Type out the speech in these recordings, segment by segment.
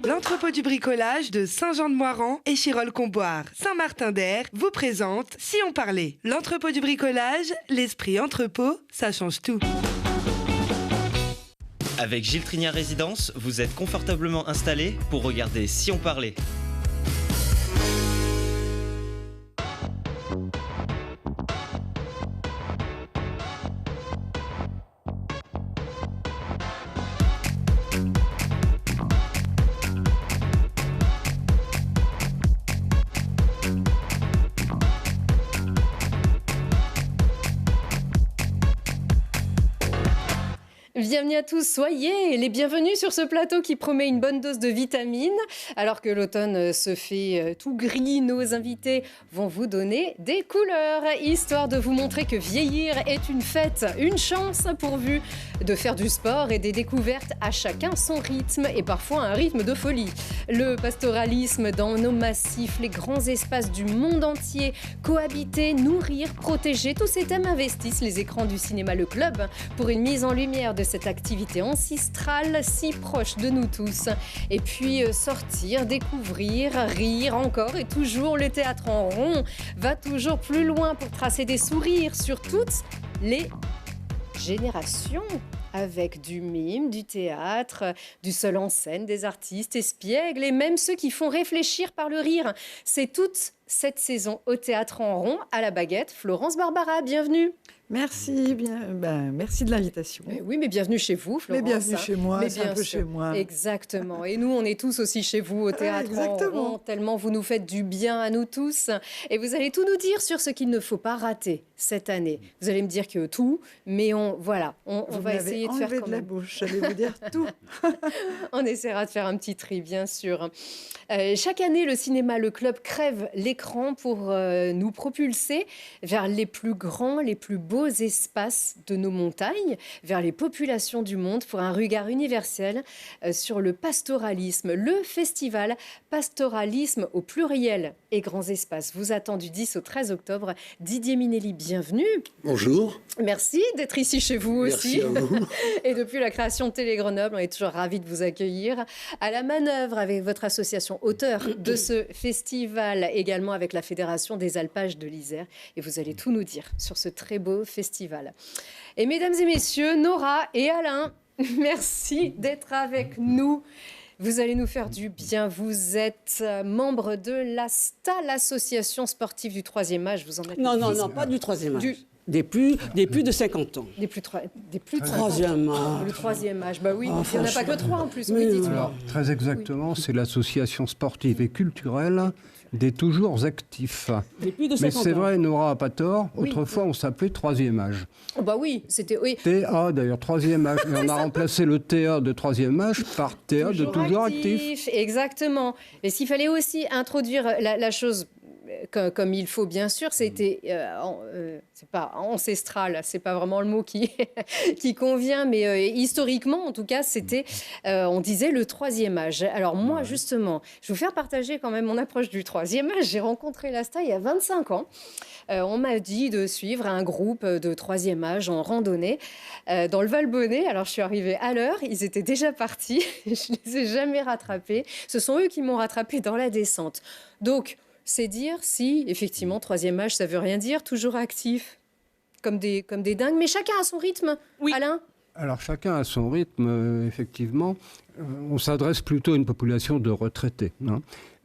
L'entrepôt du bricolage de Saint-Jean-de-Moiran et Chirolles-Comboire, Saint-Martin-d'Air vous présente Si on parlait. L'entrepôt du bricolage, l'esprit entrepôt, ça change tout. Avec Gilles Trignard Résidence, vous êtes confortablement installé pour regarder Si on parlait. Bienvenue à tous, soyez les bienvenus sur ce plateau qui promet une bonne dose de vitamines. Alors que l'automne se fait tout gris, nos invités vont vous donner des couleurs, histoire de vous montrer que vieillir est une fête, une chance pourvu de faire du sport et des découvertes à chacun son rythme et parfois un rythme de folie. Le pastoralisme dans nos massifs, les grands espaces du monde entier, cohabiter, nourrir, protéger, tous ces thèmes investissent les écrans du cinéma Le Club pour une mise en lumière de cette activité ancestrale si proche de nous tous. Et puis sortir, découvrir, rire encore et toujours le théâtre en rond va toujours plus loin pour tracer des sourires sur toutes les générations. Avec du mime, du théâtre, du seul en scène, des artistes espiègles et même ceux qui font réfléchir par le rire. C'est toute cette saison au théâtre en rond, à la baguette. Florence Barbara, bienvenue. Merci, merci de l'invitation. Oui, mais bienvenue chez vous, Florence. Mais bienvenue chez moi, mais c'est un peu chez moi. Exactement. Et nous, on est tous aussi chez vous au théâtre en rond, tellement vous nous faites du bien à nous tous. Et vous allez tout nous dire sur ce qu'il ne faut pas rater cette année. Vous allez me dire que tout, mais on va essayer de faire quand même. de la bouche, j'allais vous dire tout. On essaiera de faire un petit tri, bien sûr. Chaque année, le cinéma Le Club crève l'écran pour nous propulser vers les plus grands, les plus beaux espaces de nos montagnes, vers les populations du monde pour un regard universel sur le pastoralisme. Le festival Pastoralisme au pluriel et grands espaces vous attend du 10 au 13 octobre. Didier Minelli, bienvenue. Bonjour. Merci d'être ici chez vous aussi. Merci à vous. Et depuis la création de Télé Grenoble, on est toujours ravis de vous accueillir. À la manœuvre avec votre association auteur de ce festival, également avec la Fédération des Alpages de l'Isère. Et vous allez tout nous dire sur ce très beau festival. Et mesdames et messieurs, Nora et Alain, merci d'être avec nous. Vous allez nous faire du bien. Vous êtes membre de l'ASTA, l'association sportive du 3e âge. Vous en êtes Non, pas du 3e âge. Des plus de 50 ans. Des plus de 3e âge. Le 3e âge, bah oui, il n'y en a pas que 3 en plus. Oui, dites-moi. Alors, très exactement, c'est l'association sportive et culturelle des toujours actifs. Des plus de 50 Mais c'est vrai, Nora n'a pas tort. Oui. Autrefois, on s'appelait 3e âge. Oh bah oui, c'était... Oui. TA, d'ailleurs, 3e âge. Mais on a remplacé le TA de 3e âge par TA de toujours actif. Exactement. Et s'il fallait aussi introduire la chose comme il faut, bien sûr, c'était... c'est pas ancestral, c'est pas vraiment le mot qui convient, mais historiquement, en tout cas, c'était... on disait le 3e âge. Alors moi, justement, je vais vous faire partager quand même mon approche du 3e âge. J'ai rencontré l'ASTA il y a 25 ans. On m'a dit de suivre un groupe de 3e âge en randonnée dans le Val-Bonnet. Alors, je suis arrivée à l'heure. Ils étaient déjà partis. Je ne les ai jamais rattrapés. Ce sont eux qui m'ont rattrapée dans la descente. Donc, c'est dire si, effectivement, 3e âge, ça veut rien dire. Toujours actif, comme des dingues. Mais chacun a son rythme, oui. Alain. Alors, chacun a son rythme, effectivement. On s'adresse plutôt à une population de retraités,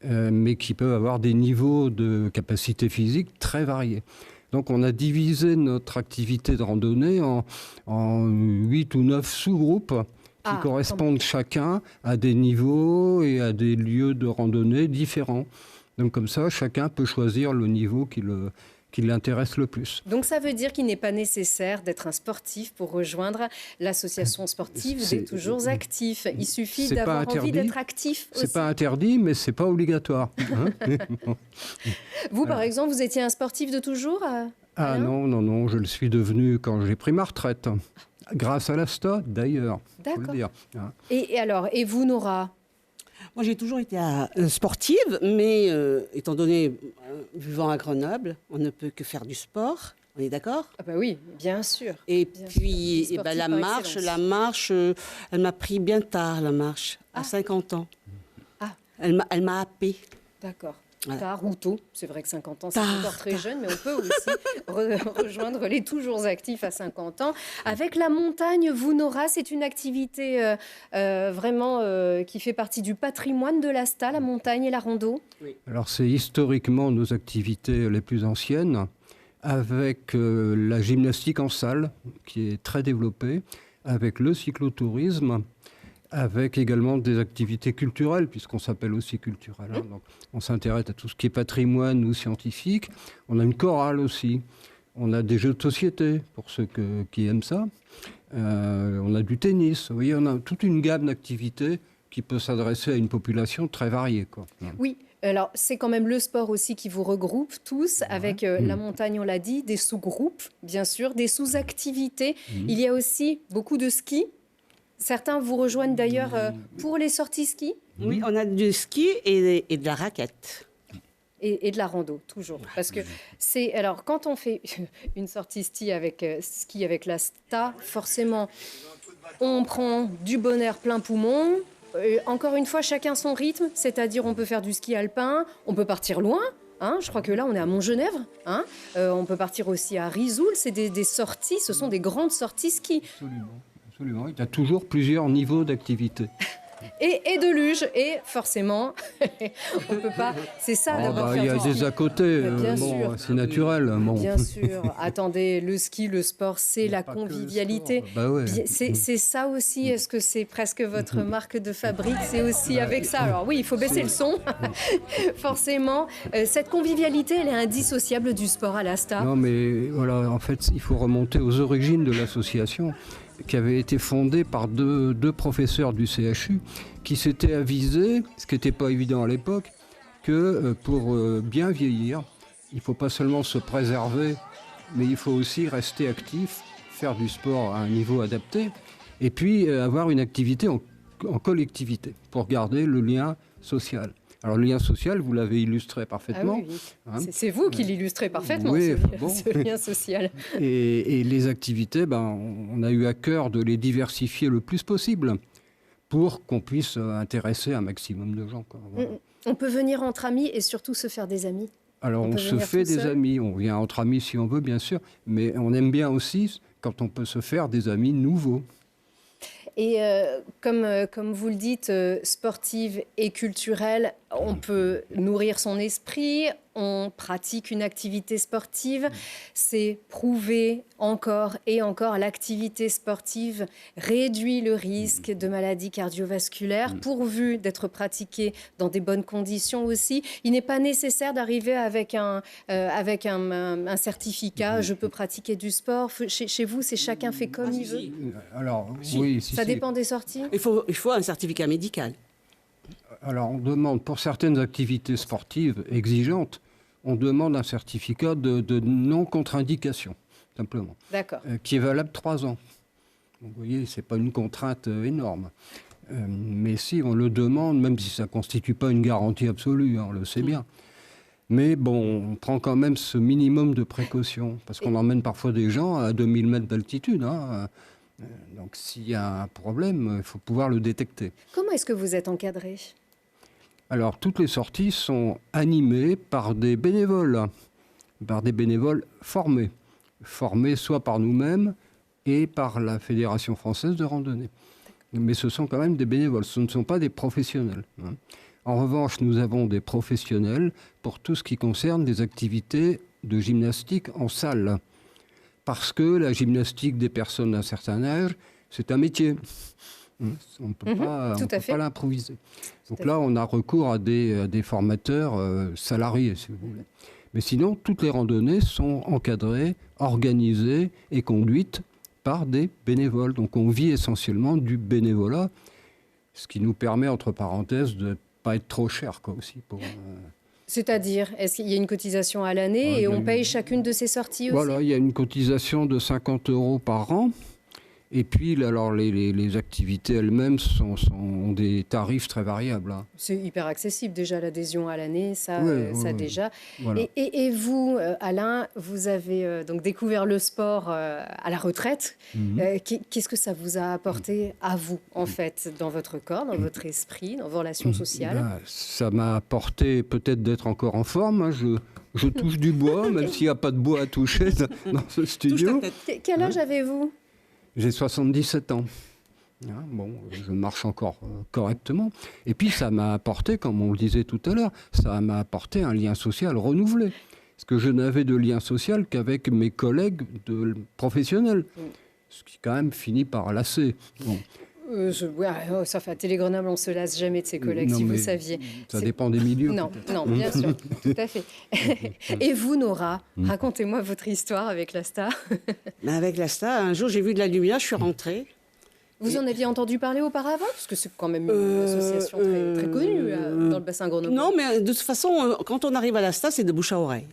mais qui peuvent avoir des niveaux de capacité physique très variés. Donc, on a divisé notre activité de randonnée en 8 ou 9 sous-groupes qui correspondent chacun à des niveaux et à des lieux de randonnée différents. Donc, comme ça, chacun peut choisir le niveau qui l'intéresse le plus. Donc ça veut dire qu'il n'est pas nécessaire d'être un sportif pour rejoindre l'association sportive des toujours actifs. Il suffit d'avoir envie d'être actif aussi. C'est pas interdit, mais c'est pas obligatoire. Vous, par exemple, vous étiez un sportif de toujours Non, je le suis devenu quand j'ai pris ma retraite. Grâce à l'ASTA, d'ailleurs. D'accord. Et vous, Nora ? Moi, j'ai toujours été sportive, mais étant donné, vivant à Grenoble, on ne peut que faire du sport. On est d'accord ? Ah bah oui, bien sûr. Et bien puis, sûr. La marche, elle m'a pris bien tard, la marche, à 50 ans. Elle m'a happée. D'accord. Voilà. Tard ou tôt, c'est vrai que 50 ans, c'est Tard, encore très tard. jeune, mais on peut aussi rejoindre les toujours actifs à 50 ans. Avec la montagne, vous, Nora, c'est une activité vraiment qui fait partie du patrimoine de l'ASTA, la montagne et la rando. Alors c'est historiquement nos activités les plus anciennes, avec la gymnastique en salle, qui est très développée, avec le cyclotourisme, avec également des activités culturelles, puisqu'on s'appelle aussi culturel. Hein. Donc, on s'intéresse à tout ce qui est patrimoine ou scientifique. On a une chorale aussi. On a des jeux de société, pour ceux qui aiment ça. On a du tennis. Vous voyez, on a toute une gamme d'activités qui peut s'adresser à une population très variée, quoi. Oui. Alors, c'est quand même le sport aussi qui vous regroupe tous, avec la montagne, on l'a dit, des sous-groupes, bien sûr, des sous-activités. Il y a aussi beaucoup de ski. Certains vous rejoignent d'ailleurs pour les sorties ski Oui, on a du ski et de la raquette. et de la rando, toujours. Parce que c'est... Alors, quand on fait une sortie ski avec la STA, forcément, on prend du bon air plein poumon. Encore une fois, chacun son rythme, c'est-à-dire on peut faire du ski alpin, on peut partir loin. Hein, je crois que là, on est à Montgenèvre. Hein, on peut partir aussi à Risoul. C'est des sorties, ce sont des grandes sorties ski. Absolument. Il y a toujours plusieurs niveaux d'activité. Et de luge, et forcément, on peut pas... C'est ça, d'abord, il y faire a du ski. des à côté, Bien sûr. c'est naturel. Bon. Bien sûr. Attendez, le ski, le sport, c'est la Pas que le convivialité. sport. Bah ouais. C'est ça aussi. Est-ce que c'est presque votre marque de fabrique? C'est aussi avec ça. Alors oui, il faut baisser le son. Forcément. Cette convivialité, elle est indissociable du sport à l'ASTA. Non, mais voilà, en fait, il faut remonter aux origines de l'association, qui avait été fondée par deux professeurs du CHU qui s'étaient avisés, ce qui n'était pas évident à l'époque, que pour bien vieillir, il ne faut pas seulement se préserver, mais il faut aussi rester actif, faire du sport à un niveau adapté, et puis avoir une activité en collectivité pour garder le lien social. Alors le lien social, vous l'avez illustré parfaitement. Ah oui, oui. Hein. C'est vous qui l'illustrez parfaitement, Oui, bon. ce lien social. Et les activités, on a eu à cœur de les diversifier le plus possible pour qu'on puisse intéresser un maximum de gens, quoi. Voilà. On peut venir entre amis et surtout se faire des amis. Alors On on peut se venir fait tout des seul. amis, on vient entre amis si on veut bien sûr, mais on aime bien aussi quand on peut se faire des amis nouveaux. Et comme vous le dites, sportive et culturelle, on peut nourrir son esprit, on pratique une activité sportive. C'est prouvé encore et encore, l'activité sportive réduit le risque de maladies cardiovasculaires, pourvu d'être pratiquée dans des bonnes conditions aussi. Il n'est pas nécessaire d'arriver avec un certificat, je peux pratiquer du sport. Chez vous, c'est chacun fait comme il veut. Alors Si. oui, Ça dépend des sorties. Il faut un certificat médical. Alors on demande pour certaines activités sportives exigeantes, on demande un certificat de non-contre-indication, simplement, D'accord. qui est valable 3 ans. Donc, vous voyez, c'est pas une contrainte énorme. Mais si, on le demande, même si ça ne constitue pas une garantie absolue, hein, on le sait bien. Mais bon, on prend quand même ce minimum de précaution, parce qu'on emmène parfois des gens à 2000 mètres d'altitude. Hein. Donc s'il y a un problème, il faut pouvoir le détecter. Comment est-ce que vous êtes encadré ? Alors, toutes les sorties sont animées par des bénévoles formés. Formés soit par nous-mêmes et par la Fédération française de randonnée. Mais ce sont quand même des bénévoles, ce ne sont pas des professionnels. Hein. En revanche, nous avons des professionnels pour tout ce qui concerne des activités de gymnastique en salle. Parce que la gymnastique des personnes d'un certain âge, c'est un métier. On ne peut pas l'improviser. Donc là, on a recours à des formateurs salariés, si vous voulez. Mais sinon, toutes les randonnées sont encadrées, organisées et conduites par des bénévoles. Donc on vit essentiellement du bénévolat, ce qui nous permet, entre parenthèses, de ne pas être trop cher, quoi, aussi. C'est-à-dire, est-ce qu'il y a une cotisation à l'année et on paye chacune de ces sorties aussi ? Voilà, il y a une cotisation de 50 € par an. Et puis, alors, les activités elles-mêmes ont des tarifs très variables. Hein. C'est hyper accessible déjà l'adhésion à l'année, ça, Oui. déjà. Voilà. Et vous, Alain, vous avez donc découvert le sport à la retraite. Qu'est-ce que ça vous a apporté à vous, en fait, dans votre corps, dans votre esprit, dans vos relations sociales? Ça m'a apporté peut-être d'être encore en forme. Hein. Je touche du bois, même s'il n'y a pas de bois à toucher dans ce studio. Quel âge avez-vous? J'ai 77 ans. Hein, bon, je marche encore correctement. Et puis, ça m'a apporté, comme on le disait tout à l'heure, ça m'a apporté un lien social renouvelé. Parce que je n'avais de lien social qu'avec mes collègues professionnels. Ce qui, quand même, finit par lasser. Bon. Ça fait à Télé-Grenoble, on ne se lasse jamais de ses collègues, Non, si vous mais saviez. Ça dépend des milieux. Non, bien sûr, tout à fait. Et vous, Nora, racontez-moi votre histoire avec l'ASTA. Avec l'ASTA, un jour, j'ai vu de la lumière, je suis rentrée. Vous en aviez entendu parler auparavant? Parce que c'est quand même une association très connue dans le bassin grenoblois. Non, mais de toute façon, quand on arrive à l'ASTA, c'est de bouche à oreille.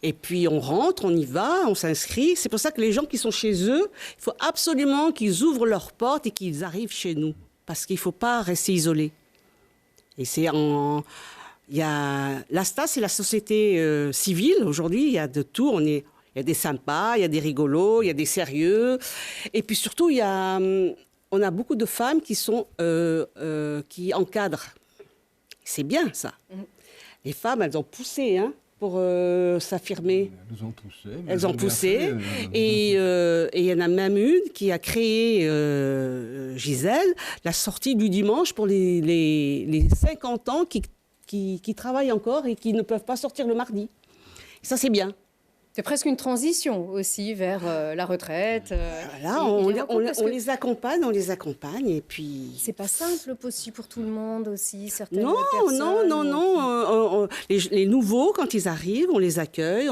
Et puis on rentre, on y va, on s'inscrit. C'est pour ça que les gens qui sont chez eux, il faut absolument qu'ils ouvrent leurs portes et qu'ils arrivent chez nous. Parce qu'il ne faut pas rester isolé. Et l'ASTA, c'est la société civile. Aujourd'hui, il y a de tout. Il y a des sympas, il y a des rigolos, il y a des sérieux. Et puis surtout, on a beaucoup de femmes qui encadrent. C'est bien, ça. Les femmes, elles ont poussé, hein, pour s'affirmer. Elles ont poussé. Et il y en a même une qui a créé, Gisèle, la sortie du dimanche pour les 50 ans qui travaillent encore et qui ne peuvent pas sortir le mardi. Ça, c'est bien. C'est presque une transition aussi vers la retraite. Voilà, on les accompagne, et puis... C'est pas simple aussi pour tout le monde aussi, certaines Non. Les nouveaux, quand ils arrivent, on les accueille,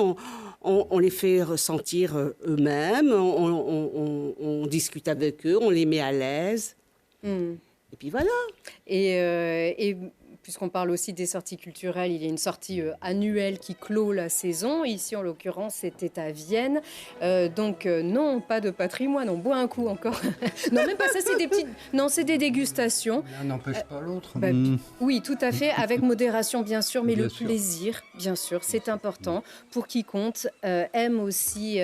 on les fait ressentir eux-mêmes, on discute avec eux, on les met à l'aise. Et puis voilà. Et puisqu'on parle aussi des sorties culturelles, il y a une sortie annuelle qui clôt la saison. Ici, en l'occurrence, c'était à Vienne. Non, pas de patrimoine, on boit un coup encore. Non, même pas ça, c'est des petites... Non, c'est des dégustations. L'un n'empêche pas l'autre. Oui, tout à fait, avec modération, bien sûr, mais Bien le sûr. plaisir, bien sûr, c'est important pour quiconque aime aussi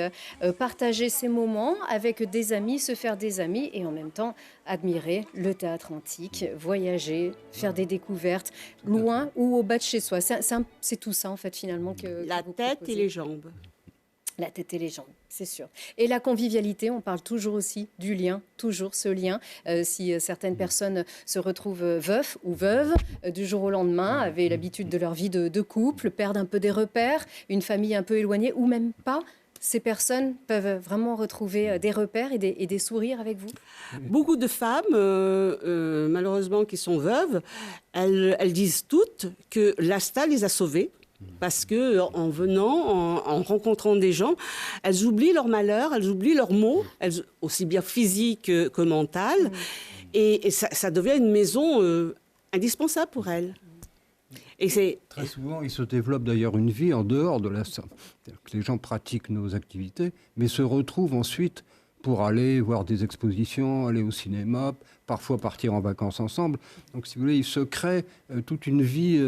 partager ses moments avec des amis, se faire des amis et en même temps admirer le théâtre antique, voyager, faire des découvertes loin ou au bas de chez soi. C'est tout ça, en fait, finalement. La tête et les jambes. La tête et les jambes, c'est sûr. Et la convivialité, on parle toujours aussi du lien, toujours ce lien. Si certaines personnes se retrouvent veufs ou veuves, du jour au lendemain, avaient l'habitude de leur vie de couple, perdent un peu des repères, une famille un peu éloignée, ou même pas, ces personnes peuvent vraiment retrouver des repères et des sourires avec vous? Beaucoup de femmes, malheureusement, qui sont veuves, elles disent toutes que l'ASTA les a sauvées. Parce que en venant, en rencontrant des gens, elles oublient leur malheur, elles oublient leurs maux, aussi bien physiques que mentales. Et ça devient une maison indispensable pour elles. Et Très souvent, il se développe d'ailleurs une vie en dehors de l'ASTA. C'est-à-dire que les gens pratiquent nos activités, mais se retrouvent ensuite pour aller voir des expositions, aller au cinéma, parfois partir en vacances ensemble. Donc, si vous voulez, il se crée toute une vie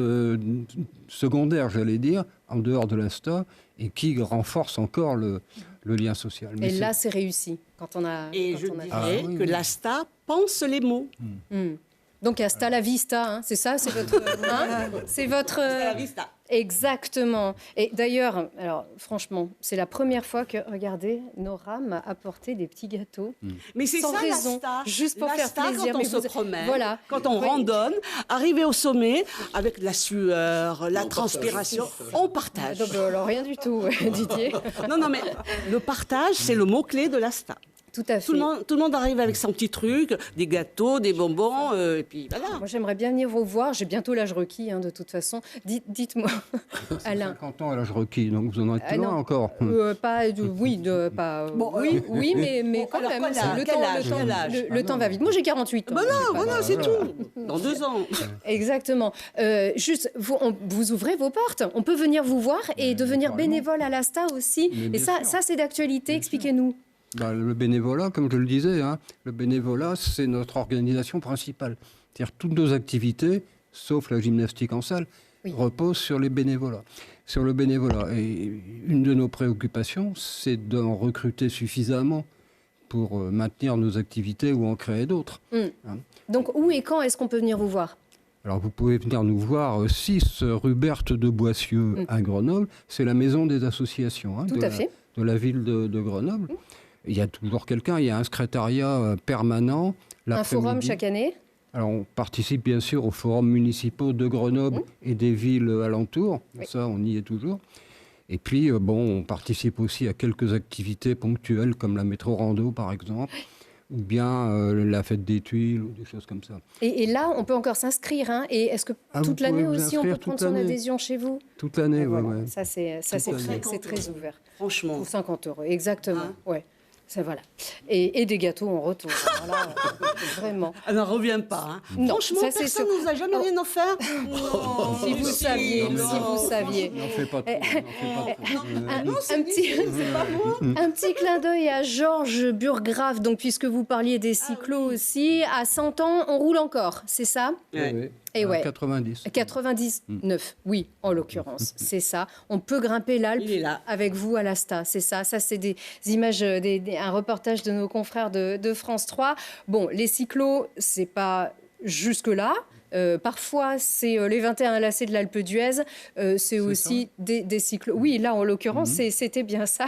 secondaire, j'allais dire, en dehors de l'ASTA, et qui renforce encore le lien social. Et là, c'est réussi. Je dirais que l'ASTA pense les mots. Donc, hasta la vista, hein, c'est ça, c'est votre... c'est votre... Hasta la vista. Exactement. Et d'ailleurs, alors franchement, c'est la première fois que, regardez, Nora m'a apporté des petits gâteaux. Mais c'est sans ça, raison, l'ASTA. juste pour faire plaisir. Quand on Mais se promène, voilà. quand on randonne, arriver au sommet, avec la sueur, la transpiration, on partage. Donc, alors, rien du tout, Didier. Non, mais le partage, c'est le mot-clé de l'ASTA. Tout à fait. Tout le monde arrive avec son petit truc, des gâteaux, des bonbons, et puis voilà. Moi, j'aimerais bien venir vous voir. J'ai bientôt l'âge requis, hein, de toute façon. Dites-moi, Alain. 50 ans à l'âge requis, donc vous en êtes loin non. encore. Oui, mais quand même. Le temps va vite. Moi, j'ai 48 ans. Voilà, c'est tout. Dans 2 ans. Exactement. Juste, vous ouvrez vos portes. On peut venir vous voir et devenir bénévole à l'ASTA aussi. Mais Et bien ça, sûr. ça c'est d'actualité. Expliquez-nous. Le bénévolat, comme je le disais, hein, le bénévolat, c'est notre organisation principale. C'est-à-dire toutes nos activités, sauf la gymnastique en salle, reposent sur les bénévolats. Sur le bénévolat. Et une de nos préoccupations, c'est d'en recruter suffisamment pour maintenir nos activités ou en créer d'autres. Hein. Donc, où et quand est-ce qu'on peut venir vous voir? Alors, vous pouvez venir nous voir 6 rue Berthe de Boissieu à Grenoble. C'est la maison des associations hein, de la ville de Grenoble. Il y a toujours quelqu'un, il y a un secrétariat permanent. Un forum chaque année? Alors, on participe bien sûr aux forums municipaux de Grenoble et des villes alentours. Ça, on y est toujours. Et puis, on participe aussi à quelques activités ponctuelles comme la métro rando, par exemple. Ou bien la fête des tuiles, ou des choses comme ça. Et là, on peut encore s'inscrire. Hein. Et est-ce que toute l'année aussi, on peut prendre son adhésion chez vous? Toute l'année, oui. Voilà. Ça, c'est très ouvert. Franchement. Pour 50 €, exactement. Ouais. Ça, voilà. Et des gâteaux en retour. Alors là, vraiment. Elle n'en revient pas. Hein. Non, franchement, ça, personne ne nous a jamais rien offert. Non. Si vous saviez, N'en fais pas trop. Un petit clin d'œil à Georges Burgraff, donc puisque vous parliez des cyclos aussi, à 100 ans, on roule encore, c'est ça? Oui. Et ouais. 90. 99, oui, en l'occurrence, c'est ça. On peut grimper l'Alpe avec vous à l'Asta, c'est ça. Ça, c'est des images, un reportage de nos confrères de France 3. Bon, les cyclos, c'est pas jusque-là. Parfois, c'est les 21 lacets de l'Alpe d'Huez. C'est aussi des cyclos. Oui, là, en l'occurrence, c'était bien ça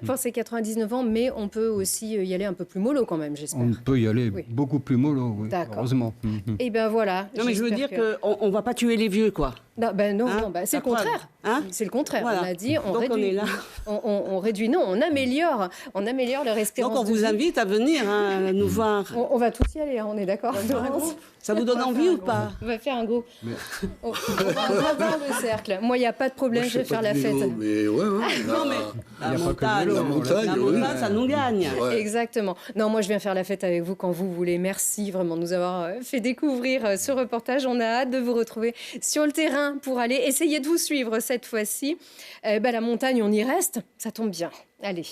pour ces 99 ans. Mais on peut aussi y aller un peu plus mollo quand même, j'espère. On peut y aller beaucoup plus mollo, oui, heureusement. Et bien voilà. Non, mais je veux dire qu'on ne va pas tuer les vieux, quoi. Non, c'est le contraire. C'est le contraire. Voilà. On a dit, on Donc réduit. on est là. On réduit, non, on améliore leur espérance. Donc on vous invite à venir nous voir. On va tous y aller, hein, on est d'accord. Ça vous donne envie ou pas? On va faire un gros. On va dans le cercle. Moi, il n'y a pas de problème, je vais faire la fête. Mais ouais. Non, mais la montagne, ça nous gagne. Ouais. Exactement. Non, moi, je viens faire la fête avec vous quand vous voulez. Merci vraiment de nous avoir fait découvrir ce reportage. On a hâte de vous retrouver sur le terrain pour aller essayer de vous suivre cette fois-ci. La montagne, on y reste. Ça tombe bien. Allez.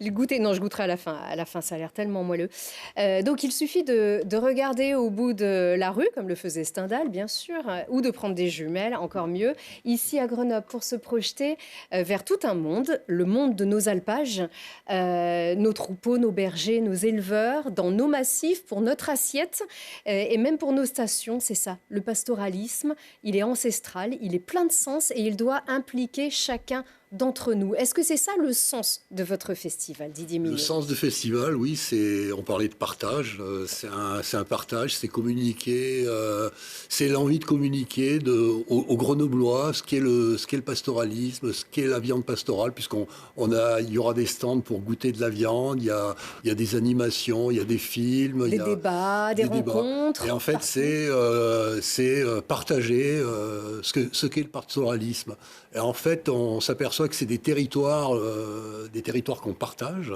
Le goûter, non, je goûterai à la fin. À la fin, ça a l'air tellement moelleux. Donc, il suffit de regarder au bout de la rue, comme le faisait Stendhal, bien sûr, ou de prendre des jumelles, encore mieux, ici à Grenoble, pour se projeter vers tout un monde, le monde de nos alpages, nos troupeaux, nos bergers, nos éleveurs, dans nos massifs, pour notre assiette, et même pour nos stations, c'est ça. Le pastoralisme, il est ancestral, il est plein de sens, et il doit impliquer chacun d'entre nous. Est-ce que c'est ça le sens de votre festival, Didier Millet? Le sens du festival, oui, on parlait de partage, c'est un partage, c'est communiquer, c'est l'envie de communiquer aux Grenoblois ce qu'est le pastoralisme, ce qu'est la viande pastorale, il y aura des stands pour goûter de la viande, il y a des animations, il y a des films, des débats, des rencontres. Et en fait, c'est partager ce qu'est le pastoralisme. Et en fait, on s'aperçoit que c'est des territoires qu'on partage.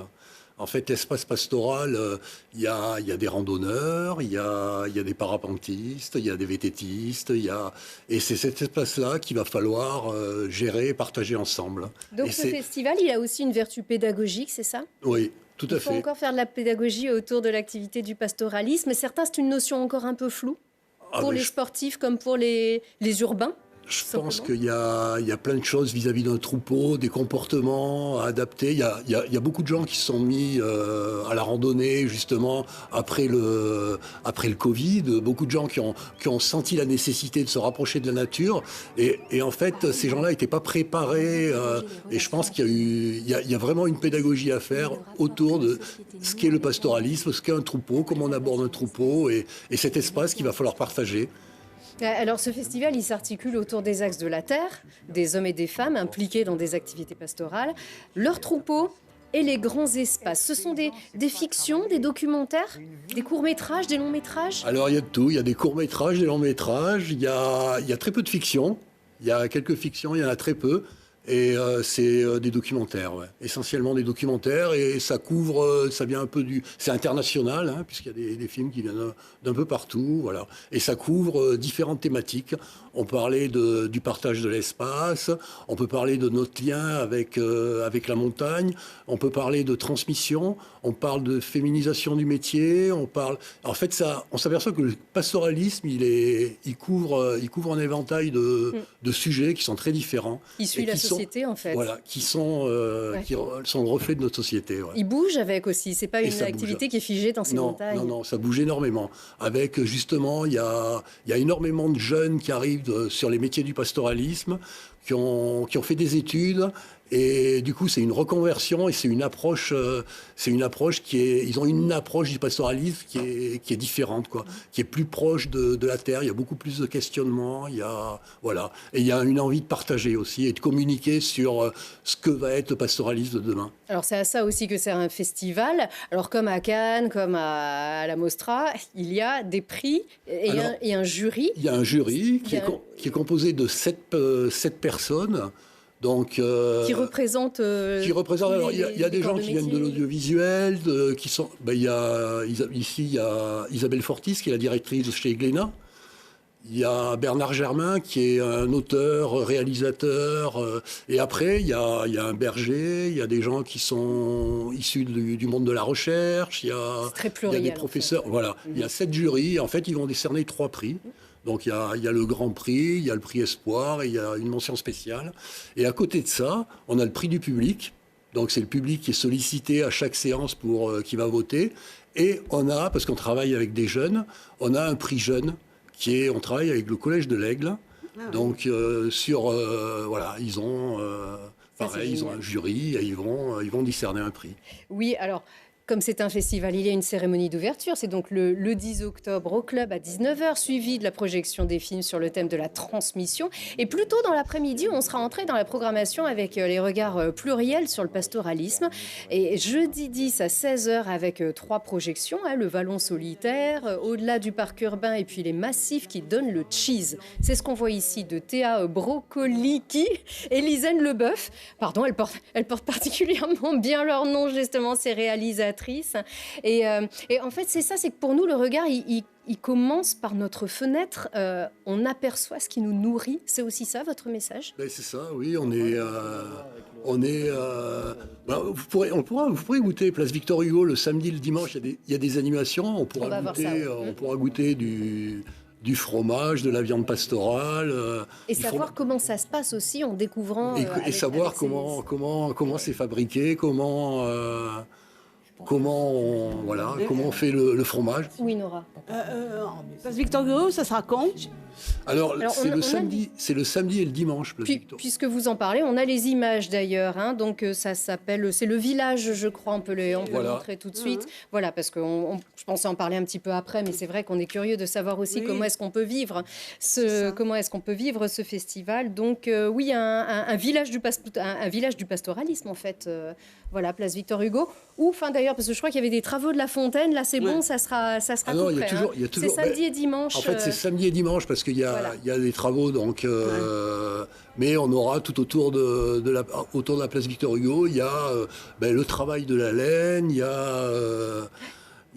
En fait, l'espace pastoral, il y a des randonneurs, il y a des parapentistes, il y a des VTTistes, et c'est cet espace-là qu'il va falloir gérer et partager ensemble. Donc ce festival, il a aussi une vertu pédagogique, c'est ça? Oui, tout à fait. Il faut encore faire de la pédagogie autour de l'activité du pastoralisme. Certains, c'est une notion encore un peu floue, pour les sportifs comme pour les urbains. Je pense qu'il y a plein de choses vis-à-vis d'un troupeau, des comportements à adapter. Il y a beaucoup de gens qui se sont mis à la randonnée, justement, après le Covid. Beaucoup de gens qui ont senti la nécessité de se rapprocher de la nature. Et en fait, ces gens-là n'étaient pas préparés. Et je pense qu'il y a vraiment une pédagogie à faire autour de ce qu'est le pastoralisme, ce qu'est un troupeau, comment on aborde un troupeau, et cet espace qu'il va falloir partager. Alors, ce festival, il s'articule autour des axes de la terre, des hommes et des femmes impliqués dans des activités pastorales, leurs troupeaux et les grands espaces. Ce sont des fictions, des documentaires, des courts-métrages, des longs-métrages? Alors, il y a de tout. Il y a des courts-métrages, des longs-métrages. Il y a très peu de fiction. Il y a quelques fictions, il y en a très peu. Et c'est des documentaires, ouais. Essentiellement des documentaires, et ça couvre, ça vient un peu c'est international, hein, puisqu'il y a des films qui viennent d'un peu partout, voilà. Et ça couvre différentes thématiques. On parlait du partage de l'espace, on peut parler de notre lien avec la montagne, on peut parler de transmission, on parle de féminisation du métier, en fait, on s'aperçoit que le pastoralisme, il couvre un éventail de sujets qui sont très différents. Il suit la société, en fait. Voilà, qui sont le reflet de notre société. Ouais. Il bouge avec aussi, c'est pas une activité qui est figée dans ces montagnes. Non, ça bouge énormément. Avec, justement, il y a énormément de jeunes qui arrivent sur les métiers du pastoralisme, qui ont fait des études, et du coup c'est une reconversion, et c'est une approche ils ont une approche du pastoralisme qui est différente, quoi, qui est plus proche de la terre. Il y a beaucoup plus de questionnements, voilà, et il y a une envie de partager aussi et de communiquer sur ce que va être le pastoralisme de demain. Alors c'est à ça aussi que sert un festival. Alors comme à Cannes, comme à la Mostra, il y a des prix et un jury. Il y a un jury qui est composé de 7 personnes. Donc, qui représentent. Alors, il y a des gens qui viennent de l'audiovisuel, qui sont. Ici, il y a Isabelle Fortis, qui est la directrice chez Glénat. Il y a Bernard Germain, qui est un auteur, réalisateur. Et après, il y a un berger, il y a des gens qui sont issus du monde de la recherche. C'est très pluriel. Il y a des professeurs. En fait. Voilà. Il y a 7 jurys. En fait, ils vont décerner 3 prix. Donc il y a le Grand Prix, il y a le Prix Espoir, et il y a une mention spéciale. Et à côté de ça, on a le prix du public. Donc c'est le public qui est sollicité à chaque séance qui va voter. Et on a, parce qu'on travaille avec des jeunes, on a un prix jeune on travaille avec le Collège de l'Aigle. Donc voilà, ils ont ils ont un jury et ils vont discerner un prix. Oui, alors. Comme c'est un festival, il y a une cérémonie d'ouverture. C'est donc le 10 octobre au club à 19h, suivi de la projection des films sur le thème de la transmission. Et plus tôt dans l'après-midi, on sera entré dans la programmation avec les regards pluriels sur le pastoralisme. Et jeudi 10 à 16h avec 3 projections, le Vallon solitaire, au-delà du parc urbain et puis les massifs qui donnent le cheese. C'est ce qu'on voit ici de Théa Brocolicki et Lisanne Leboeuf. Pardon, elles portent particulièrement bien leur nom, justement, ces réalisatrices. Et en fait, c'est ça, c'est que pour nous, le regard, il commence par notre fenêtre. On aperçoit ce qui nous nourrit. C'est aussi ça, votre message ? C'est ça, oui. Vous pourrez goûter Place Victor Hugo le samedi, le dimanche. Il y a des animations. On pourra goûter du fromage, de la viande pastorale. Et savoir comment ça se passe aussi en découvrant... Et savoir comment c'est fabriqué, comment on fait le fromage. Oui, Nora. Place Victor Hugo, ça sera quand ? Alors c'est le samedi et le dimanche. Puisque vous en parlez, on a les images d'ailleurs. Donc ça s'appelle, c'est le village, je crois. On peut le montrer tout de suite. Voilà, parce que je pensais en parler un petit peu après, mais c'est vrai qu'on est curieux de savoir aussi comment est-ce qu'on peut vivre ce festival. Donc oui, un village du pastoralisme en fait. Voilà, Place Victor Hugo. Ou d'ailleurs, parce que je crois qu'il y avait des travaux de la fontaine. Là, c'est bon, ça sera tout prêt. C'est samedi et dimanche. En fait, c'est samedi et dimanche parce qu'il y a des travaux, donc. Mais on aura tout autour de la place Victor Hugo, il y a le travail de la laine, il y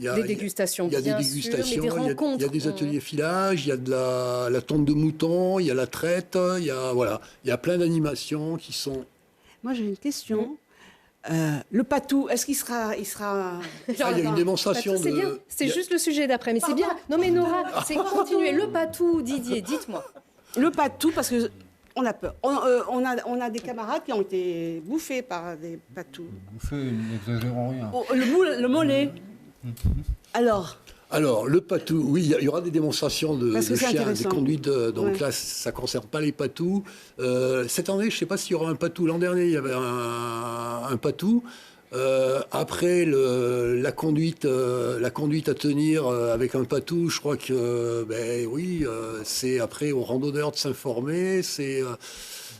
a des dégustations, il y a des ateliers filage, il y a de la tonte de mouton, il y a la traite, il y a plein d'animations qui sont. Moi, j'ai une question. Le patou, est-ce qu'il sera... il y a une démonstration c'est bien. C'est juste le sujet d'après, mais c'est bien. Non mais Nora, c'est continuer. Le patou, Didier, dites-moi. Le patou, parce que on a peur. On a des camarades qui ont été bouffés par des patous. Bouffés, n'exagérons rien. Le mollet. Alors, le patou, oui, il y aura des démonstrations de chiens, des conduites. Donc là, ça ne concerne pas les patous. Cette année, je ne sais pas s'il y aura un patou. L'an dernier, il y avait un patou. Après, la conduite à tenir avec un patou, je crois que, c'est après aux randonneurs de s'informer.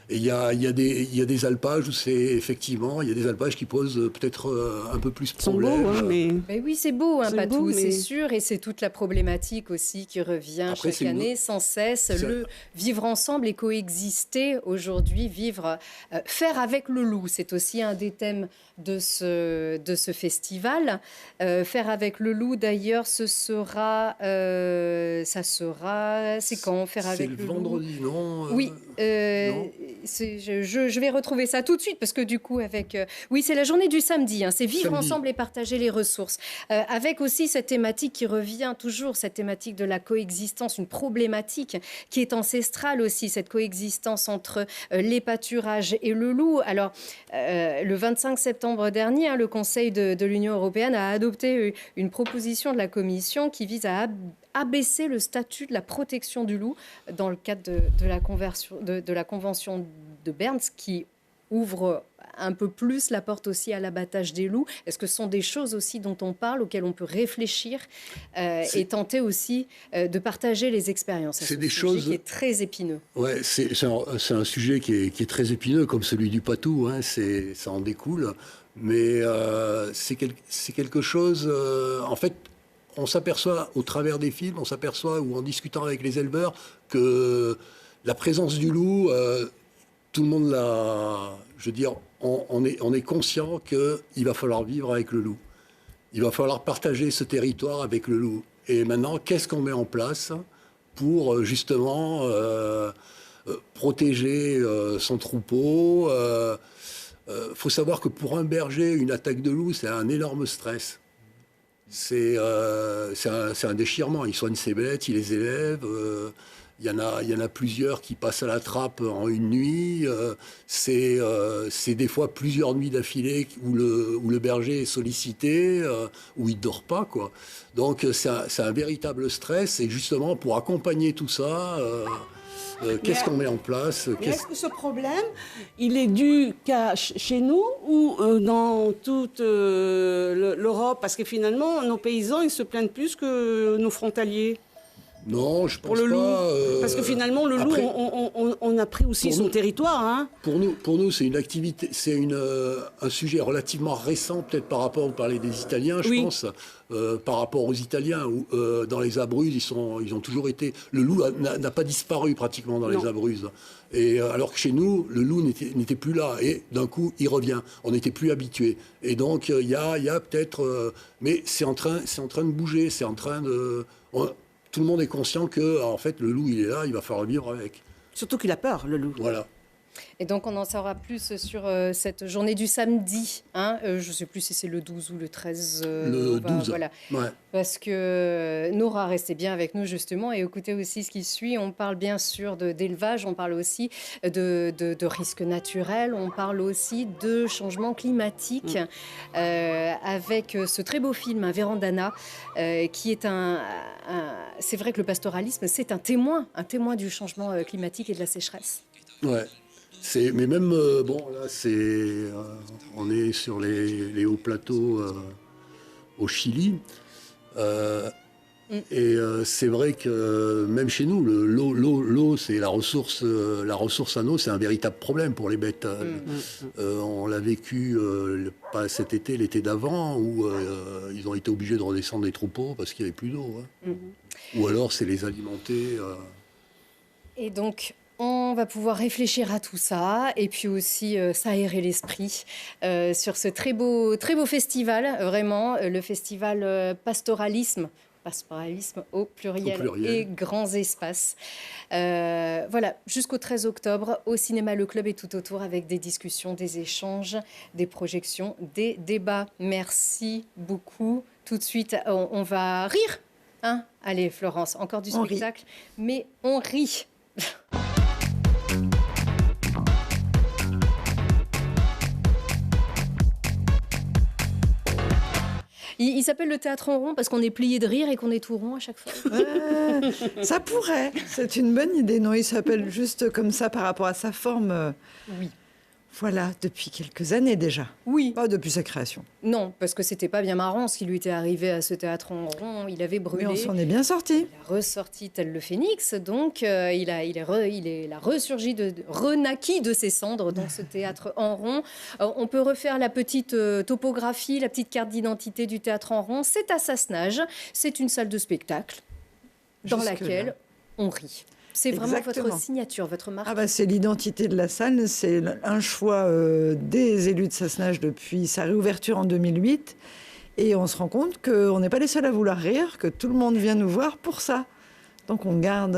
Et il y a des alpages où c'est effectivement, il y a des alpages qui posent peut-être un peu plus de Ils sont beaux, problèmes. hein, mais... Mais oui, c'est beau, hein, C'est Patou, beau, mais- c'est sûr, et c'est toute la problématique aussi qui revient Après, chaque c'est année, sans cesse, c'est- le vivre ensemble et coexister aujourd'hui, faire avec le loup, c'est aussi un des thèmes de ce festival. Faire avec le loup, d'ailleurs, c'est quand faire C'est avec le le loup vendredi, non Oui, non je vais retrouver ça tout de suite parce que du coup, oui, c'est la journée du samedi, hein, c'est vivre Samedi. ensemble et partager les ressources. Avec aussi cette thématique qui revient toujours, cette thématique de la coexistence, une problématique qui est ancestrale aussi, cette coexistence entre les pâturages et le loup. Alors, le 25 septembre dernier, hein, le Conseil de l'Union européenne a adopté une proposition de la Commission qui vise à abaisser le statut de la protection du loup dans le cadre de la Convention de Berne, ce qui ouvre un peu plus la porte aussi à l'abattage des loups. Est-ce que ce sont des choses aussi dont on parle, auxquelles on peut réfléchir et tenter aussi de partager les expériences? C'est des choses qui est très épineux. Ouais, c'est un sujet qui est très épineux, comme celui du Patou, hein, ça en découle. Mais c'est quelque chose... en fait, on s'aperçoit au travers des films, ou en discutant avec les éleveurs, que la présence du loup, tout le monde l'a... Je veux dire, on est conscient qu'il va falloir vivre avec le loup. Il va falloir partager ce territoire avec le loup. Et maintenant, qu'est-ce qu'on met en place pour justement protéger son troupeau? Faut savoir que pour un berger, une attaque de loup, c'est un énorme stress. C'est un déchirement. Il soigne ses bêtes, il les élève. Il y en a plusieurs qui passent à la trappe en une nuit. C'est des fois plusieurs nuits d'affilée où le berger est sollicité, où il ne dort pas, quoi. Donc c'est un véritable stress. Et justement, pour accompagner tout ça, qu'est-ce qu'on met en place? Mais est-ce que ce problème, il est dû qu'à chez nous ou dans toute l'Europe? Parce que finalement, nos paysans, ils se plaignent plus que nos frontaliers. Non, je pense Pour le pas. loup. Parce que finalement, le après, loup, on a pris aussi pour son nous- territoire. Hein. Pour nous, c'est une activité, un sujet relativement récent, peut-être par rapport, vous parlez des Italiens, je Oui. pense, par rapport aux Italiens, où dans les Abruzzes, ils ont toujours été... Le loup n'a pas disparu pratiquement dans Non. les Abruzzes. Et alors que chez nous, le loup n'était plus là. Et d'un coup, il revient. On n'était plus habitués. Et donc, il y a peut-être... mais c'est en train de bouger, c'est en train de... tout le monde est conscient que, en fait, le loup, il est là, il va falloir vivre avec. Surtout qu'il a peur, le loup. Voilà. Et donc, on en saura plus sur cette journée du samedi. Hein. Je ne sais plus si c'est le 12 ou le 13. Le 12. Voilà. Ouais. Parce que Nora, restez bien avec nous justement et écoutez aussi ce qui suit. On parle bien sûr d'élevage, on parle aussi de risques naturels, on parle aussi de changement climatique avec ce très beau film, Vérandana, qui est c'est vrai que le pastoralisme, c'est un témoin du changement climatique et de la sécheresse. Ouais. Mais même, bon, là, on est sur les hauts plateaux au Chili. Et c'est vrai que même chez nous, l'eau, c'est la ressource en eau, c'est un véritable problème pour les bêtes. On l'a vécu pas cet été, l'été d'avant, où ils ont été obligés de redescendre des troupeaux parce qu'il n'y avait plus d'eau. Hein. Ou alors, c'est les alimenter. Et donc, on va pouvoir réfléchir à tout ça et puis aussi s'aérer l'esprit sur ce très beau festival, vraiment, le festival pastoralisme au pluriel et grands espaces. Voilà, jusqu'au 13 octobre, au cinéma Le Club et tout autour, avec des discussions, des échanges, des projections, des débats. Merci beaucoup. Tout de suite, on va rire. Hein? Allez, Florence, encore du spectacle, mais on rit. Il s'appelle le théâtre en rond parce qu'on est plié de rire et qu'on est tout rond à chaque fois. Ça pourrait. C'est une bonne idée. Non, il s'appelle juste comme ça par rapport à sa forme. Oui. Voilà, depuis quelques années déjà. Oui. Pas depuis sa création. Non, parce que c'était pas bien marrant ce qui lui était arrivé à ce théâtre en rond. Il avait brûlé. Mais on s'en est bien sorti. Il a ressorti tel le phénix, donc il a ressurgi, renaquis de ses cendres, donc ce théâtre en rond. On peut refaire la petite topographie, la petite carte d'identité du théâtre en rond. C'est à Sassenage, c'est une salle de spectacle dans Jusque-là. laquelle on rit. C'est vraiment Exactement. votre signature, votre marque. Ah bah, c'est l'identité de la salle, c'est un choix des élus de Sassenage depuis sa réouverture en 2008. Et on se rend compte qu'on n'est pas les seuls à vouloir rire, que tout le monde vient nous voir pour ça. Donc on garde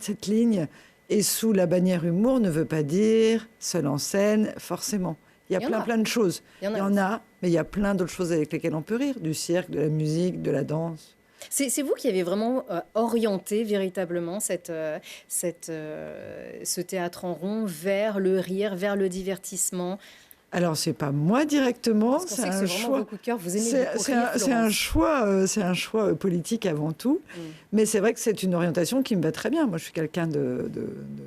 cette ligne. Et sous la bannière humour ne veut pas dire seul en scène, forcément. Il y a plein de choses. Il y en a, mais il y a plein d'autres choses avec lesquelles on peut rire. Du cirque, de la musique, de la danse. C'est vous qui avez vraiment orienté véritablement ce théâtre en rond vers le rire, vers le divertissement. Alors c'est pas moi directement, Parce qu'on c'est sait que un c'est vraiment choix. vos coups de cœur, vous aimez beaucoup C'est rire, c'est un choix politique avant tout. Mais c'est vrai que c'est une orientation qui me va très bien. Moi, je suis quelqu'un de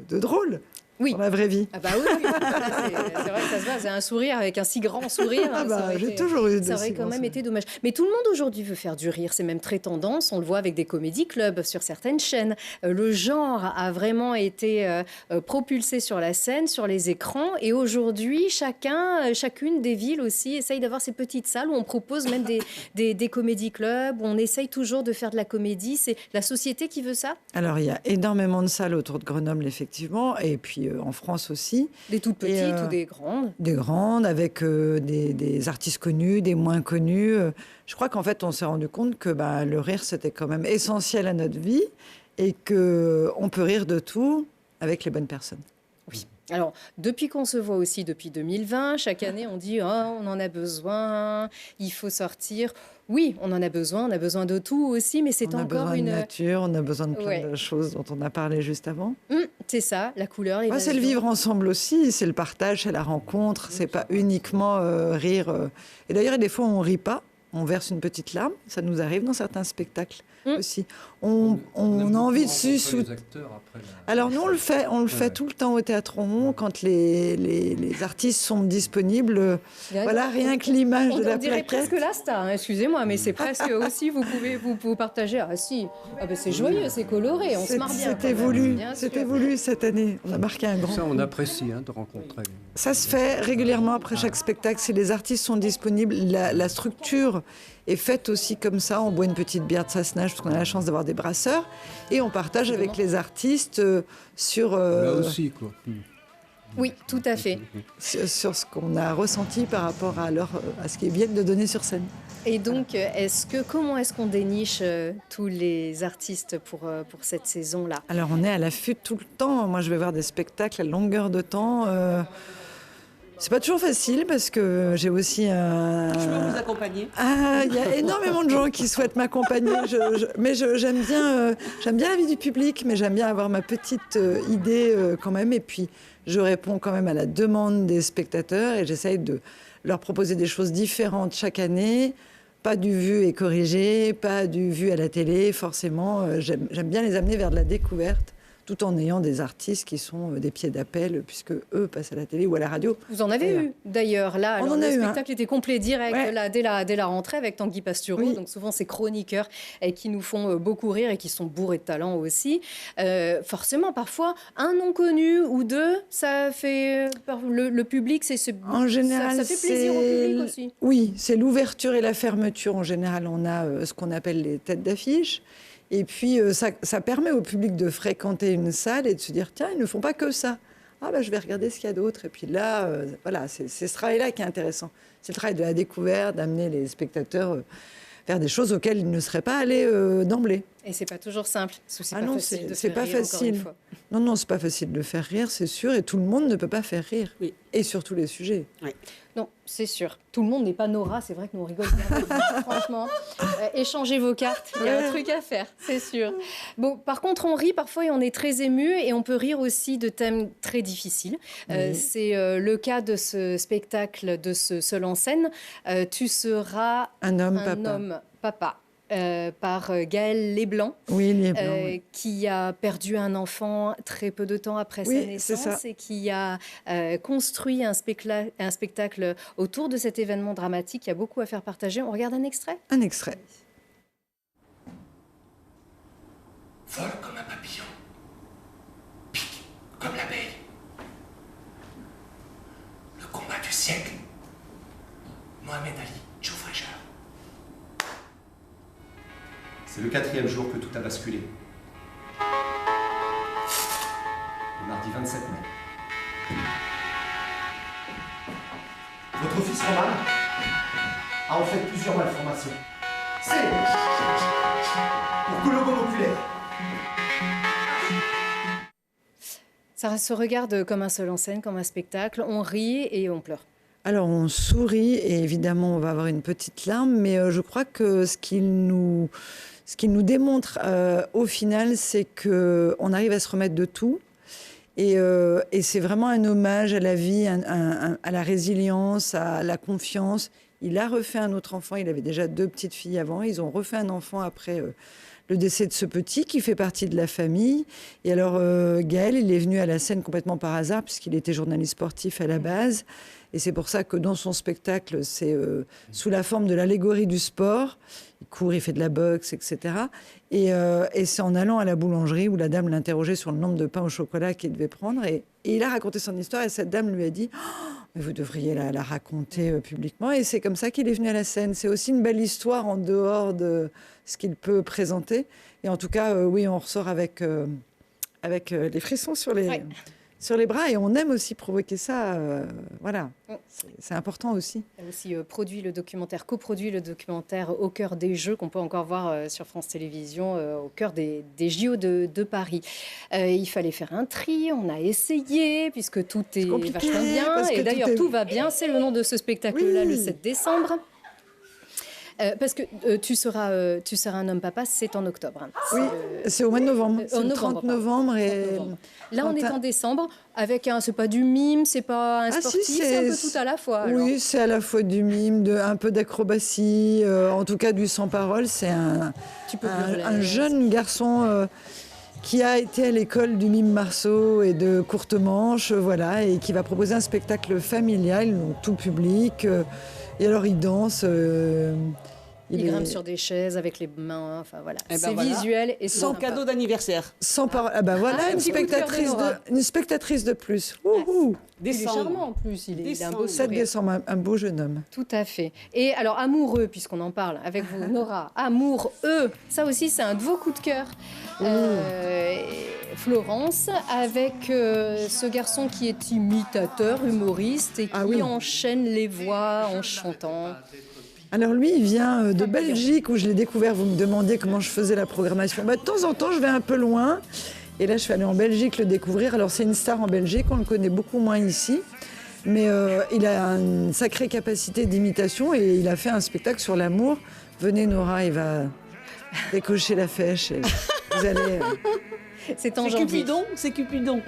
drôle. Oui. Dans la vraie vie. Ah bah oui, c'est vrai que ça se voit, c'est un sourire avec un si grand sourire. Ah bah, j'ai toujours eu de Ça aurait si quand grands même sourires. été dommage. Mais tout le monde aujourd'hui veut faire du rire, c'est même très tendance. On le voit avec des comédie clubs sur certaines chaînes. Le genre a vraiment été propulsé sur la scène, sur les écrans. Et aujourd'hui, chacune des villes aussi essaye d'avoir ces petites salles où on propose même des comédie clubs, où on essaye toujours de faire de la comédie. C'est la société qui veut ça? Alors, il y a énormément de salles autour de Grenoble, effectivement, et puis en France aussi. Des toutes petites ou des grandes? Des grandes, avec des artistes connus, des moins connus. Je crois qu'en fait, on s'est rendu compte que le rire, c'était quand même essentiel à notre vie et qu'on peut rire de tout avec les bonnes personnes. Oui. Alors, depuis qu'on se voit aussi, depuis 2020, chaque année, on dit « Oh, on en a besoin, il faut sortir ». Oui, on en a besoin de tout aussi, mais c'est On a encore besoin une... de nature, on a besoin de plein Ouais. de choses dont on a parlé juste avant. C'est ça, la couleur, les C'est le vivre ensemble aussi, c'est le partage, c'est la rencontre, c'est pas uniquement rire. Et d'ailleurs, des fois, on rit pas, on verse une petite larme, ça nous arrive dans certains spectacles aussi. On a envie de sous. Alors nous, on le fait tout le temps au Théâtre Rond quand les artistes sont disponibles. Voilà, rien que l'image de la On dirait plaquette. presque la star, hein, excusez-moi, mais c'est presque aussi, vous pouvez partager. Ah si, c'est joyeux, c'est coloré, on se marre bien. C'était voulu, c'était voulu cette année. On a marqué un grand. Ça, on apprécie de rencontrer. Ça se fait régulièrement après chaque spectacle. Si les artistes sont disponibles, la structure est faite aussi comme ça. On boit une petite bière de Sassenage parce qu'on a la chance d'avoir des brasseurs et on partage avec les artistes sur, Là aussi, quoi. Oui, tout à fait. sur ce qu'on a ressenti par rapport à ce qu'ils viennent de donner sur scène. Et donc, comment est-ce qu'on déniche tous les artistes pour cette saison-là? Alors on est à l'affût tout le temps. Moi je vais voir des spectacles à longueur de temps. C'est pas toujours facile parce que j'ai aussi un... Je peux vous accompagner. Ah, il y a énormément de gens qui souhaitent m'accompagner. Mais j'aime bien la vie du public, mais j'aime bien avoir ma petite idée quand même. Et puis, je réponds quand même à la demande des spectateurs et j'essaye de leur proposer des choses différentes chaque année. Pas du vu et corrigé, pas du vu à la télé, forcément. J'aime bien les amener vers de la découverte, tout en ayant des artistes qui sont des pieds d'appel, puisque eux passent à la télé ou à la radio. Vous en avez eu d'ailleurs là. On Alors, en a le eu un. spectacle était complet direct Ouais. dès la rentrée avec Tanguy Pastureau. Oui. Donc souvent ces chroniqueurs qui nous font beaucoup rire et qui sont bourrés de talent aussi. Forcément, parfois un non connu ou deux, ça fait le public, En général, ça fait plaisir au public aussi. Oui, c'est l'ouverture et la fermeture. En général, on a ce qu'on appelle les têtes d'affiche. Et puis, ça permet au public de fréquenter une salle et de se dire, tiens, ils ne font pas que ça. Ah, je vais regarder ce qu'il y a d'autre. Et puis là, voilà, c'est ce travail-là qui est intéressant. C'est le travail de la découverte, d'amener les spectateurs vers des choses auxquelles ils ne seraient pas allés d'emblée. Et c'est pas toujours simple. C'est Ah pas non, facile de c'est faire pas rire, encore une facile. fois. Non, c'est pas facile de faire rire, c'est sûr. Et tout le monde ne peut pas faire rire. Oui. Et sur tous les sujets. Non, c'est sûr. Tout le monde n'est pas Nora, c'est vrai que nous on rigole bien. Franchement, échangez vos cartes, il y a un truc à faire, c'est sûr. Bon, par contre, on rit parfois et on est très ému et on peut rire aussi de thèmes très difficiles. C'est le cas de ce spectacle, de ce seul en scène. Tu seras Un homme un papa. homme papa. par Gaël Leblanc, Oui, les Blancs, oui. qui a perdu un enfant très peu de temps après Oui, sa c'est ça. naissance et qui a construit un spectacle autour de cet événement dramatique. Il y a beaucoup à faire partager. On regarde un extrait ? Un extrait. Vole comme un papillon, pique comme l'abeille. Le combat du siècle, Mohamed Ali, Joe Frazier. C'est le 4e jour que tout a basculé. Le mardi 27 mai. Votre fils Roman a en fait plusieurs malformations. C'est pour colobome oculaire. Ça se regarde comme un seul en scène, comme un spectacle. On rit et on pleure. Alors on sourit et évidemment on va avoir une petite larme, mais je crois que ce qu'il nous démontre au final, c'est qu'on arrive à se remettre de tout. Et c'est vraiment un hommage à la vie, à la résilience, à la confiance. Il a refait un autre enfant, il avait déjà 2 petites filles avant, ils ont refait un enfant après le décès de ce petit qui fait partie de la famille. Et alors Gaël, il est venu à la scène complètement par hasard puisqu'il était journaliste sportif à la base. Et c'est pour ça que dans son spectacle, c'est sous la forme de l'allégorie du sport. Il court, il fait de la boxe, etc. Et c'est en allant à la boulangerie où la dame l'interrogeait sur le nombre de pains au chocolat qu'il devait prendre. Et il a raconté son histoire et cette dame lui a dit « Mais vous devriez la raconter publiquement ». Et c'est comme ça qu'il est venu à la scène. C'est aussi une belle histoire en dehors de ce qu'il peut présenter. Et en tout cas, oui, on ressort avec les frissons sur les... Ouais. Sur les bras, et on aime aussi provoquer ça, voilà, c'est important aussi. Il a aussi coproduit le documentaire Au cœur des Jeux, qu'on peut encore voir sur France Télévisions, au cœur des JO de Paris. Il fallait faire un tri, on a essayé, puisque tout est vachement bien, et d'ailleurs tout va bien, c'est le nom de ce spectacle-là, le 7 décembre. Parce que tu seras un homme papa, c'est en octobre. Oui, c'est au mois de novembre. C'est le 30 novembre. Là, on est en décembre, avec c'est pas du mime, c'est pas un sportif, c'est un peu tout à la fois. Oui, alors. c'est à la fois du mime, un peu d'acrobatie, en tout cas du sans-parole. C'est un jeune garçon qui a été à l'école du mime Marceau et de courte manche, voilà, et qui va proposer un spectacle familial, donc tout public. Et alors, il danse. Il grimpe sur des chaises avec les mains, enfin voilà. Eh ben c'est voilà. visuel et Sans cadeau d'anniversaire. Sans parole. Ah ben voilà, une spectatrice de plus. Wouhou. Il est charmant en plus, il a un beau 7 sourire. décembre, un beau jeune homme. Tout à fait. Et alors, amoureux, puisqu'on en parle avec vous, Nora, amoureux, ça aussi, c'est un de vos coups de cœur. Florence, avec ce garçon qui est imitateur, humoriste, et qui enchaîne les voix en chantant. Alors lui, il vient de Belgique, où je l'ai découvert. Vous me demandiez comment je faisais la programmation. De temps en temps, je vais un peu loin. Et là, je suis allée en Belgique le découvrir. Alors, c'est une star en Belgique, on le connaît beaucoup moins ici. Mais il a une sacrée capacité d'imitation et il a fait un spectacle sur l'amour. Venez, Nora, il va décocher la fèche. Et vous allez... C'est en janvier. C'est Cupidon.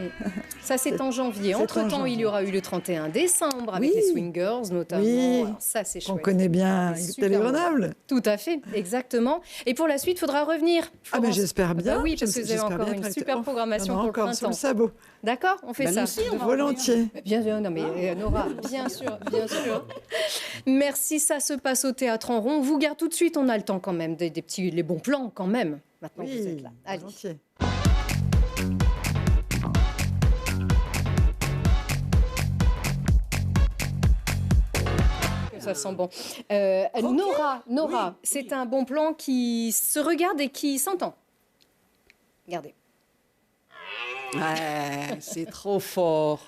Ça, c'est en janvier. Entre-temps, il y aura eu le 31 décembre avec les Swingers, notamment. Oui, alors, ça, c'est chouette. on connaît bien Télé Grenoble. Tout à fait, exactement. Et pour la suite, il faudra revenir. Ah, Florence. mais j'espère bien. Oui, parce que vous avez encore une super programmation pour le encore printemps. sur le sabot. D'accord, on fait ça. Volontiers. Bien sûr, non mais Nora, bien sûr, bien sûr. Merci, ça se passe au Théâtre en Rond. On vous garde tout de suite, on a le temps quand même, les bons plans quand même. Maintenant que vous êtes là. Allez. Volontiers. Ça sent bon. Nora, c'est un bon plan qui se regarde et qui s'entend. Regardez. Ouais, c'est trop fort.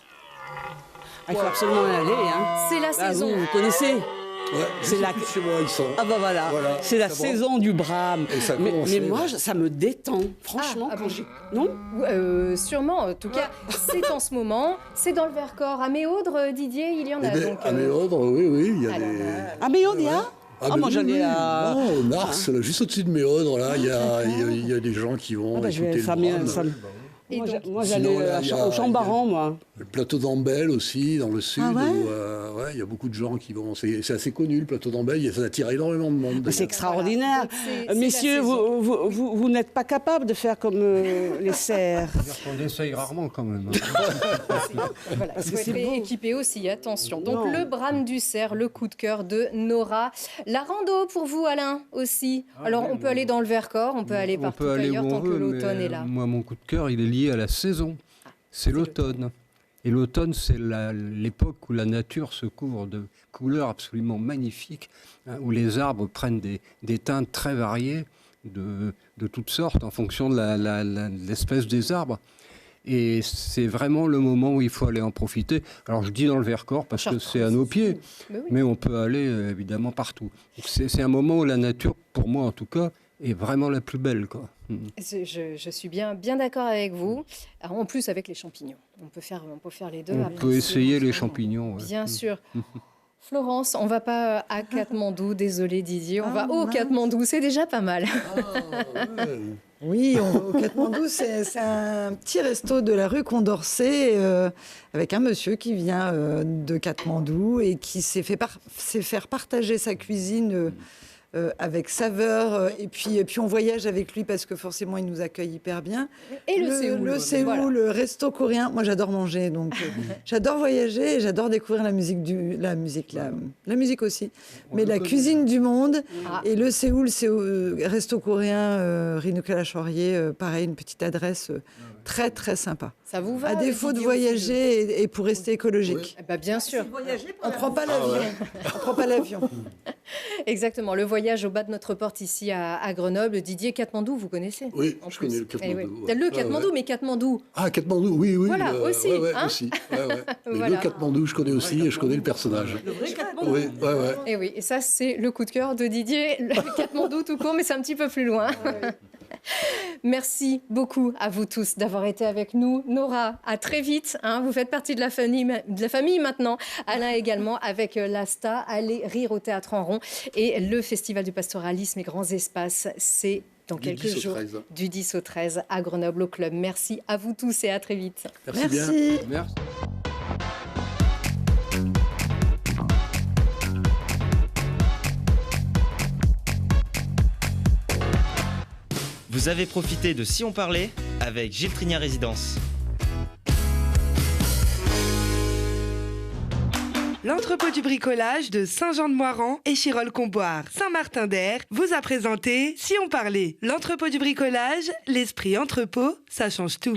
Il faut absolument y aller. Hein. C'est la saison. Vous connaissez. Ouais, C'est la... chez moi, ils sont. Ah bah voilà, c'est la saison du Brame. Et ça mais commençait, moi, ça me détend, franchement. Ah bon. Non Sûrement, en tout cas, c'est en ce moment, c'est dans le Vercors. À Méaudre, Didier, il y en a. Donc, À Méaudre, oui, il y a des... Ah mais on y a moi j'allais à... Non, au Mars, là, juste au-dessus de Méaudre, là, il y a des gens qui vont écouter le Brame. Moi, j'allais au Chambaran, moi. Le plateau d'Ambel aussi, dans le sud. Ah ouais ouais, il y a beaucoup de gens qui vont. C'est assez connu, le plateau d'Ambeil, et ça attire énormément de monde. C'est extraordinaire. Voilà. Donc, Messieurs, vous n'êtes pas capables de faire comme les cerfs. On essaye rarement quand même. Voilà, il faut être équipé aussi, attention. Donc le brame du cerf, le coup de cœur de Nora. La rando pour vous, Alain, aussi. Alors on peut aller dans le Vercors, on peut aller partout ailleurs tant que l'automne est là. Moi, mon coup de cœur, il est lié à la saison. C'est l'automne. Et l'automne, c'est l'époque où la nature se couvre de couleurs absolument magnifiques, hein, où les arbres prennent des teintes très variées de toutes sortes en fonction de l'espèce des arbres. Et c'est vraiment le moment où il faut aller en profiter. Alors je dis dans le Vercors parce que c'est à nos pieds, mais on peut aller évidemment partout. C'est un moment où la nature, pour moi en tout cas, est vraiment la plus belle, quoi. Je suis bien d'accord avec vous. Alors, en plus, avec les champignons. On peut faire les deux. On peut essayer les champignons. Ouais. Bien sûr. Florence, on va pas à Katmandou, désolé Didier, on va au Katmandou, c'est déjà pas mal. Oui, on va au Katmandou, c'est un petit resto de la rue Condorcet avec un monsieur qui vient de Katmandou et qui sait faire partager sa cuisine avec saveur. Et puis on voyage avec lui parce que forcément, il nous accueille hyper bien. Et le Séoul. Le Séoul, voilà. Le resto coréen. Moi, j'adore manger, donc j'adore voyager et j'adore découvrir la musique aussi. Mais la cuisine du monde. Et le Séoul, c'est resto coréen, Rue Nicolas Chaurier. Pareil, une petite adresse très, très sympa. Ça vous va? À défaut de voyager et pour rester écologique. Oui. Bah, bien sûr. On ne prend pas l'avion. On prend pas l'avion. Exactement. Le voyage au bas de notre porte ici à Grenoble. Didier, Katmandou, vous connaissez? Oui, je connais le Katmandou. Oui. Le Katmandou, mais Katmandou. Ah, Katmandou, oui. Voilà, aussi. Aussi. Mais le Katmandou, je connais aussi et je connais le personnage. Le vrai Katmandou. Oui. Et oui, et ça, c'est le coup de cœur de Didier. Le Katmandou tout court, mais c'est un petit peu plus loin. Merci beaucoup à vous tous d'avoir été avec nous. Nora, à très vite. Vous faites partie de la famille maintenant. Alain également avec l'ASTA. Allez rire au Théâtre en Rond. Et le Festival du pastoralisme et grands espaces, c'est dans quelques jours, du 10 au 13 à Grenoble au Club. Merci à vous tous et à très vite. Merci. Merci. Vous avez profité de Si on parlait avec Gilles Trignat Résidence. L'entrepôt du bricolage de Saint-Jean-de-Moiran et Chirolles-Comboires, Saint-Martin-d'Air vous a présenté Si on parlait. L'entrepôt du bricolage, l'esprit entrepôt, ça change tout.